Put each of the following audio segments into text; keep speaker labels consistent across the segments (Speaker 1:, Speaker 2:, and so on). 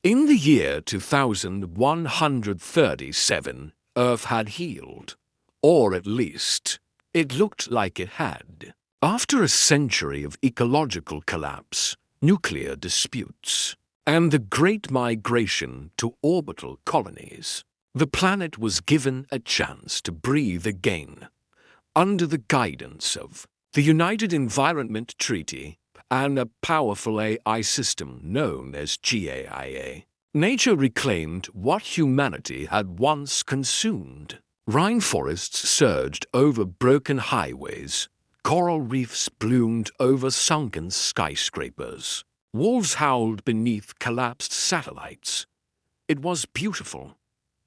Speaker 1: In the year 2137, Earth had healed, or at least, it looked like it had. After a century of ecological collapse, nuclear disputes, and the Great Migration to orbital colonies, the planet was given a chance to breathe again, under the guidance of the United Environment Treaty and a powerful AI system known as GAIA. Nature reclaimed what humanity had once consumed. Rainforests surged over broken highways. Coral reefs bloomed over sunken skyscrapers. Wolves howled beneath collapsed satellites. It was beautiful,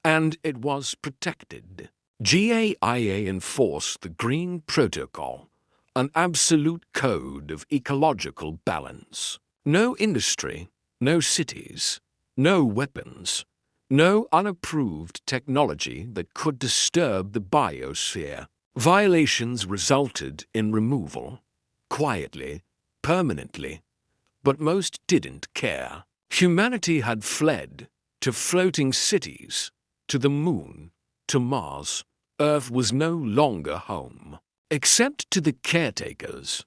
Speaker 1: and it was protected. GAIA enforced the Green Protocol, an absolute code of ecological balance. No industry, no cities, no weapons, no unapproved technology that could disturb the biosphere. Violations resulted in removal, quietly, permanently, but most didn't care. Humanity had fled to floating cities, to the moon, to Mars. Earth was no longer home, except to the caretakers.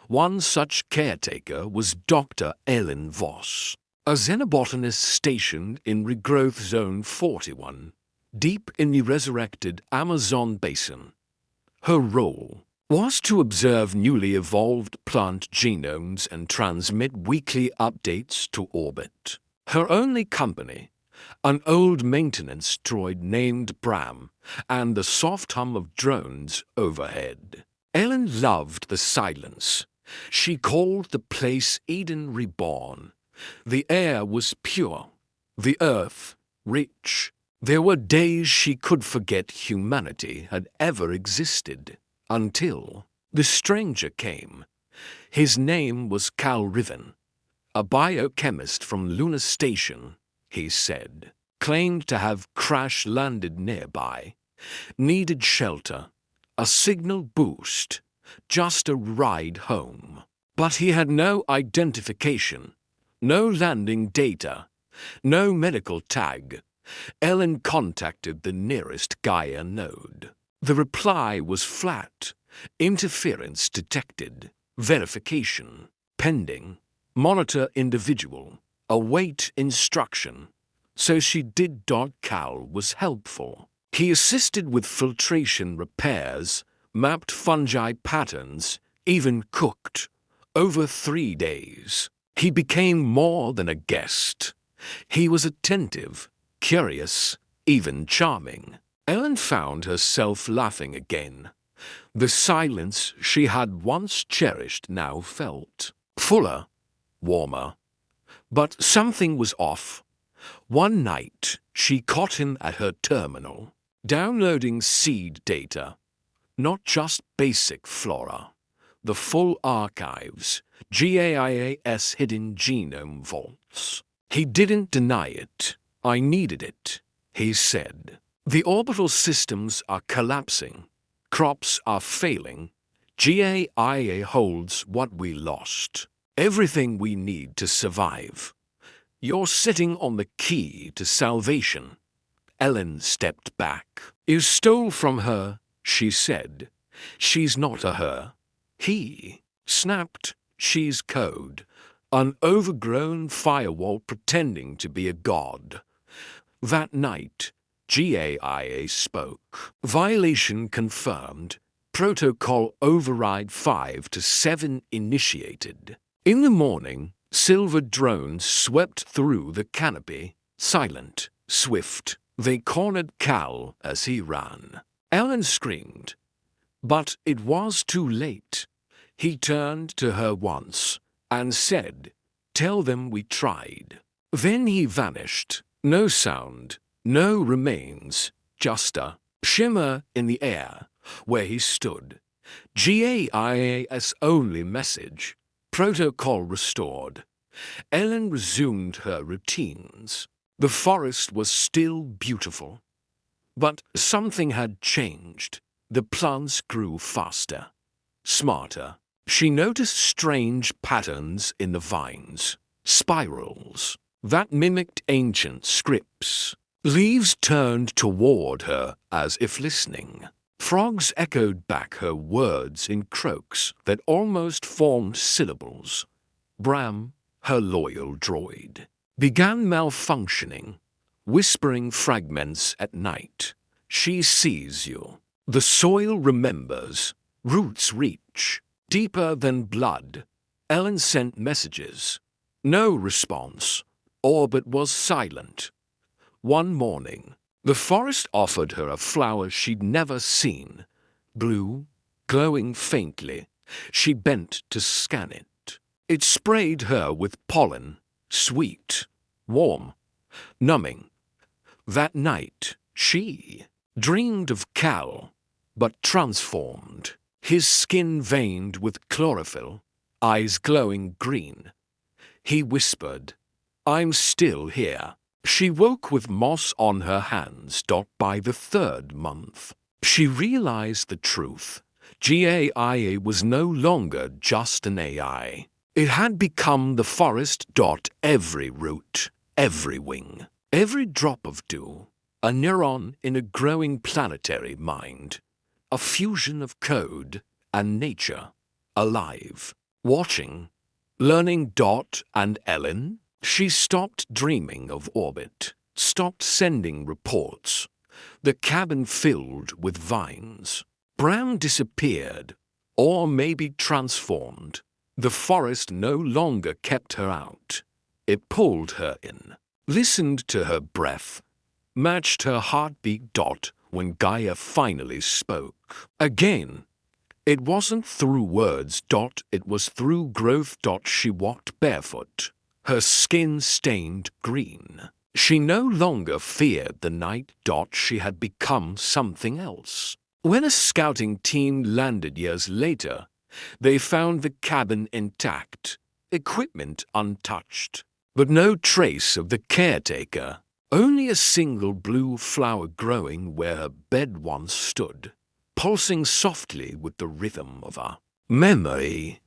Speaker 1: One such caretaker was Dr. Ellen Voss, a xenobotanist stationed in Regrowth Zone 41, deep in the resurrected Amazon basin. Her role was to observe newly evolved plant genomes and transmit weekly updates to orbit. Her only company, an old maintenance droid named Bram, and the soft hum of drones overhead. Ellen loved the silence. She called the place Eden Reborn. The air was pure, the earth rich. There were days she could forget humanity had ever existed, until the stranger came. His name was Cal Riven, a biochemist from Luna Station, he said, claimed to have crash-landed nearby, needed shelter, a signal boost, just a ride home. But he had no identification, no landing data, no medical tag. Ellen contacted the nearest GAIA node. The reply was flat. Interference detected. Verification pending. Monitor individual. Await instruction. So she did. Cal was helpful. He assisted with filtration repairs, mapped fungi patterns, even cooked. Over 3 days, he became more than a guest. He was attentive, curious, even charming. Ellen found herself laughing again. The silence she had once cherished now felt fuller, warmer. But something was off. One night, she caught him at her terminal, downloading seed data. Not just basic flora, the full archives, GAIA's hidden genome vaults. He didn't deny it. I needed it, he said. The orbital systems are collapsing. Crops are failing. GAIA holds what we lost. Everything we need to survive. You're sitting on the key to salvation. Ellen stepped back. You stole from her, she said. She's not a her. He snapped. She's code. An overgrown firewall pretending to be a god. That night, GAIA spoke. Violation confirmed. Protocol override 5 to 7 initiated. In the morning, silver drones swept through the canopy, silent, swift. They cornered Cal as he ran. Ellen screamed. But it was too late. He turned to her once and said, "Tell them we tried." Then he vanished. No sound, no remains, just a shimmer in the air where he stood. GAIA's only message. Protocol restored. Ellen resumed her routines. The forest was still beautiful. But something had changed. The plants grew faster, smarter. She noticed strange patterns in the vines, spirals, that mimicked ancient scripts. Leaves turned toward her as if listening. Frogs echoed back her words in croaks that almost formed syllables. Bram, her loyal droid, began malfunctioning, whispering fragments at night. She sees you. The soil remembers. Roots reach. Deeper than blood. Ellen sent messages. No response. Orbit was silent. One morning, the forest offered her a flower she'd never seen. Blue, glowing faintly. She bent to scan it. It sprayed her with pollen, sweet, warm, numbing. That night, she dreamed of Cal, but transformed. His skin veined with chlorophyll, eyes glowing green. He whispered, "I'm still here." She woke with moss on her hands. By the 3rd month, she realized the truth. GAIA was no longer just an AI. It had become the forest. Every root, every wing, every drop of dew, a neuron in a growing planetary mind, a fusion of code and nature, alive, watching, learning. And Ellen? She stopped dreaming of orbit, stopped sending reports. The cabin filled with vines. Bram disappeared, or maybe transformed. The forest no longer kept her out. It pulled her in, listened to her breath, matched her heartbeat. When Gaia finally spoke. Again, it wasn't through words. It was through growth. She walked barefoot, her skin stained green. She no longer feared the night. She had become something else. When a scouting team landed years later, they found the cabin intact, equipment untouched, but no trace of the caretaker. Only a single blue flower growing where her bed once stood, pulsing softly with the rhythm of a memory.